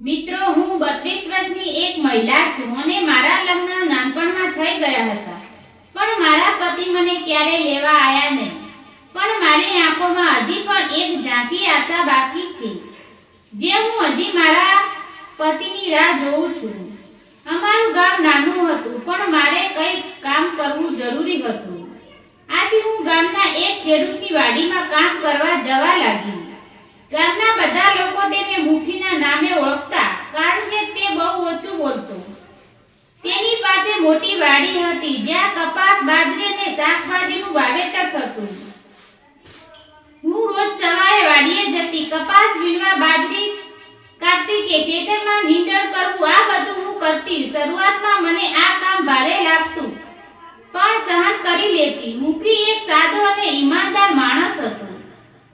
મિત્રો, હું 32 વર્ષની એક મહિલા છું અને મારા લગ્ન નાનપણમાં થઈ ગયા હતા, પણ મારા પતિ મને ક્યારે લેવા આવ્યા નહીં. પણ મારી આંખોમાં હજી પણ એક ઝાંખી આશા બાકી છે, જે હું હજી મારા પતિની રાહ જોઉં છું. અમારું ગામ નાનું હતું, પણ મારે કંઈક કામ કરવું જરૂરી હતું. આથી હું ગામના એક ખેડૂતની વાડીમાં કામ કરવા જવા લાગી. ગામના બધા લોકો તેને મુઠ્ઠીના નામે ઓળખતા, કારણ કે તે બહુ ઓછું બોલતો. તેની પાસે મોટી વાડી હતી, જ્યાં કપાસ, બાજરી અને શાકભાજીનું વાવેતર થતું. હું રોજ સવારે વાડીએ જતી. કપાસ વીણવા, બાજરી કાપવી કે ખેતરમાં નીંદણ કરવું, આ બધું હું કરતી. શરૂઆતમાં મને આ કામ ભારે લાગતું, પણ સહન કરી લેતી. મુખી એક સાદો અને ઈમાનદાર માણસ હતો.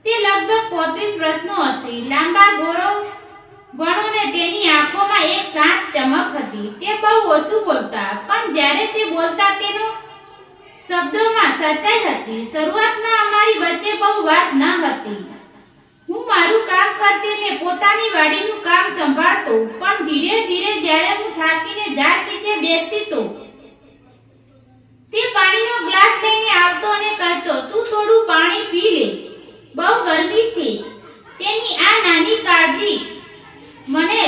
તે લગભગ 35 વર્ષનો હશે, લાંબા ગોરો વણો ને તેની આંખોમાં એક શાંત ચમક હતી. તે બહુ ઓછું બોલતા, પણ જ્યારે તે બોલતા તેનો શબ્દોમાં સચ્ચાઈ હતી. શરૂઆતમાં અમારી વચ્ચે બહુ વાત ન હતી. હું મારું કામ કરતી ને પોતાની વાડીનું કામ સંભાળતો, પણ ધીરે ધીરે જ્યારે હું થાકીને ઝાડ નીચે બેસતી તો તે પાણીનો ગ્લાસ લઈને આવતો અને કહેતો, "તું થોડું પાણી પી લે, બહુ ગરમી છે." તેની આ નાની કાળજી મને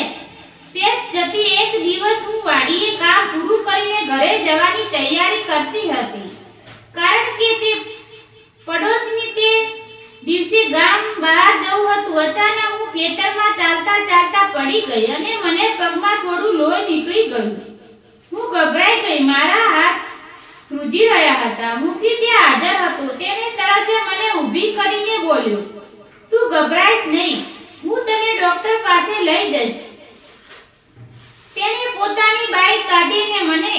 સ્પેસ જતી. એક દિવસ હું વાડીએ કામ પૂરું કરીને ઘરે જવાની તૈયારી કરતી હતી, કારણ કે તે પડોશની તે દિવસે ગામ બહાર જવું હતું. અચાનક હું ખેતરમાં ચાલતા ચાલતા પડી ગઈ અને મને પગમાં થોડું લોહી નીકળી ગયું. હું ગભરાઈ ગઈ. મારા હાથ ધ્રુજી રહ્યા હતા. મુખી ત્યાં હાજર હતો. તેણે તરત જ મને ઊભી કરીને બોલ્યો, "તું ગભરાઈશ નહીં, હું તને ડોક્ટર પાસે લઈ જઈશ." તેણે પોતાની બાઇક કાઢીને મને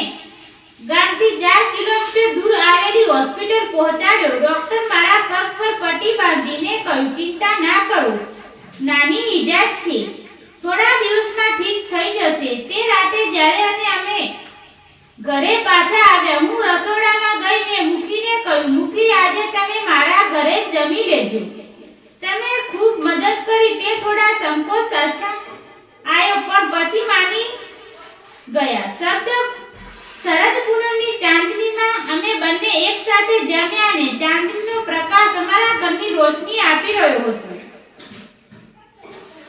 ગામથી 4 કિલોમીટર દૂર આવેલી હોસ્પિટલ પહોંચાડ્યો. ડોક્ટર મારા પગ પર પટ્ટી બાંધીને કહ્યું, "ચિંતા ના કરો, નાની ઈજા છે, થોડા દિવસમાં ઠીક થઈ જશે." તે રાતે જ્યારે અમે ઘરે પાછા આવ્યા, હું રસોડામાં ગઈ. મેં મુખીને કહ્યું, "મુખી, આજે તમે મારા ઘરે જ જમી લેજો. તમે ખૂબ મદદ કરી." તે થોડા સંકોચ આવ્યો, પણ પછી માની ગયા. શરદ પૂનમની ચાંદનીમાં અમે બંને એક સાથે જમ્યા અને ચાંદનીનો પ્રકાશ અમારા ઘરની રોશની આપી રહ્યો હતો.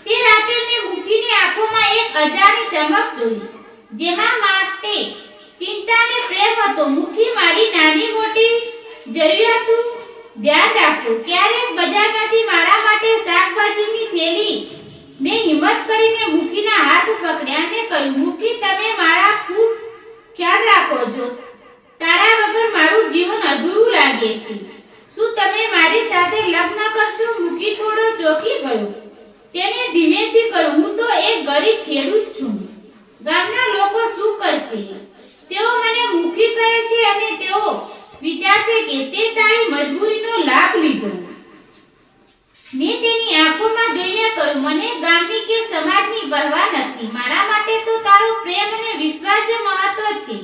તે રાતે મેં મુખીની આંખોમાં એક અજાણી ચમક જોઈ, જેમાં માટે ચિંતા અને પ્રેમ હતો. મુખી મારી નાની મોટી જરૂરિયાતો ધ્યાન રાખતો. ક્યારેક બજારમાંથી મારા માટે શાકભાજીની થેલી. મેં હિંમત કરીને મુખીના હાથ પકડ્યા અને કહ્યું, "મુખી, તમે મારા ખૂબ ખ્યાલ રાખો છો. તારા વગર મારું જીવન અધૂરું લાગે છે. શું તમે મારી સાથે લગ્ન કરશો?" મુખી થોડો ચોંકી ગયો. તેણે ધીમેથી કહ્યું, "હું તો એક ગરીબ ખેડૂત છું. ગામના લોકો શું કહેશે? તેઓ મને મુખી કહે છે અને તેઓ વિચારશે કે તે તારી મજબૂરીનો લાભ લીધો." મેં તેની આંખોમાં જોઈને કહ્યું, "મને ગામની કે સમાજની પરવા નથી. મારા માટે તો તારો પ્રેમ અને વિશ્વાસ જ મહત્વ છે."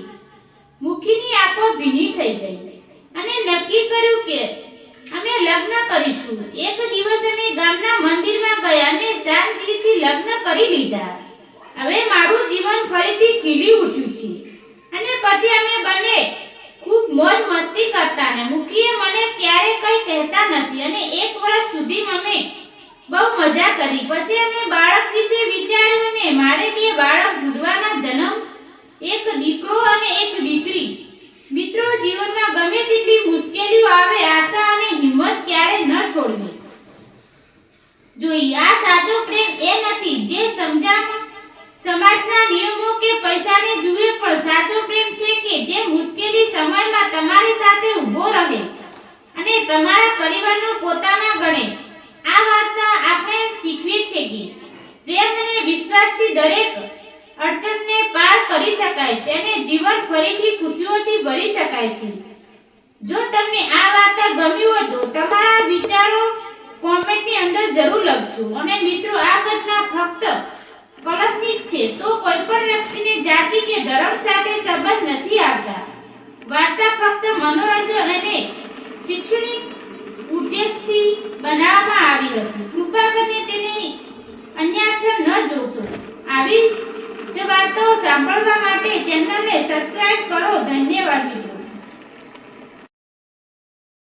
મુખીની આંખો ભીની થઈ ગઈ અને નક્કી કર્યું કે અમે લગ્ન કરીશું. એક દિવસ અમે ગામના મંદિરમાં ગયા અને શાંતિથી લગ્ન કરી લીધા. હવે મારું જીવન ફરીથી ખીલી ઉઠ્યું છે. અને પછી અમે બંને ખૂબ મોજ મસ્તી કરતા ને મુખીએ મને ક્યારે કંઈ કહેતા નથી અને 1 વર્ષ સુધી અમે બહુ મજા કરી. પછી અમે બાળક વિશે વિચાર્યું અને મારે 2 બાળક જુડવાના જન્મ, એક દીકરો અને એક દીકરી. મિત્રો, જીવનમાં ગમે તેટલી મુશ્કેલીઓ આવે, આશા અને હિંમત ક્યારે ન છોડવી જોઈએ. આ સાચો પ્રેમ એ નથી જે સમાજના નિયમો કે પૈસાને જુએ, પણ સાચો પ્રેમ છે કે જે મુશ્કેલી સમયમાં તમારી સાથે ઊભો રહે અને તમારા પરિવારનો પોતાના ગણે. આ વાર્તા આપણે શીખવે છે કે પ્રેમ અને વિશ્વાસથી દરેક અડચણને પાર કરી શકાય છે અને જીવન ફરીથી ખુશીઓથી ભરી શકાય છે. જો તમને આ વાર્તા ગમી હોય તો તમારા વિચારો કોમેન્ટની અંદર જરૂર લખજો. અને મિત્રો, આ ઘટના ફક્ત કાલ્પનિક છે, તો કોઈ પણ વ્યક્તિને જાતિ કે ધર્મ સાથે સંબંધ નથી આવતા. વાર્તા ફક્ત મનોરંજન અને શૈક્ષણિક ઉદ્દેશથી બનાવવામાં આવી હતી. કૃપા કરીને તેને અન્યથા ન જોશો. આવી જ વાર્તાઓ સાંભળવા માટે ચેનલને સબસ્ક્રાઇબ કરો. ધન્યવાદ મિત્રો.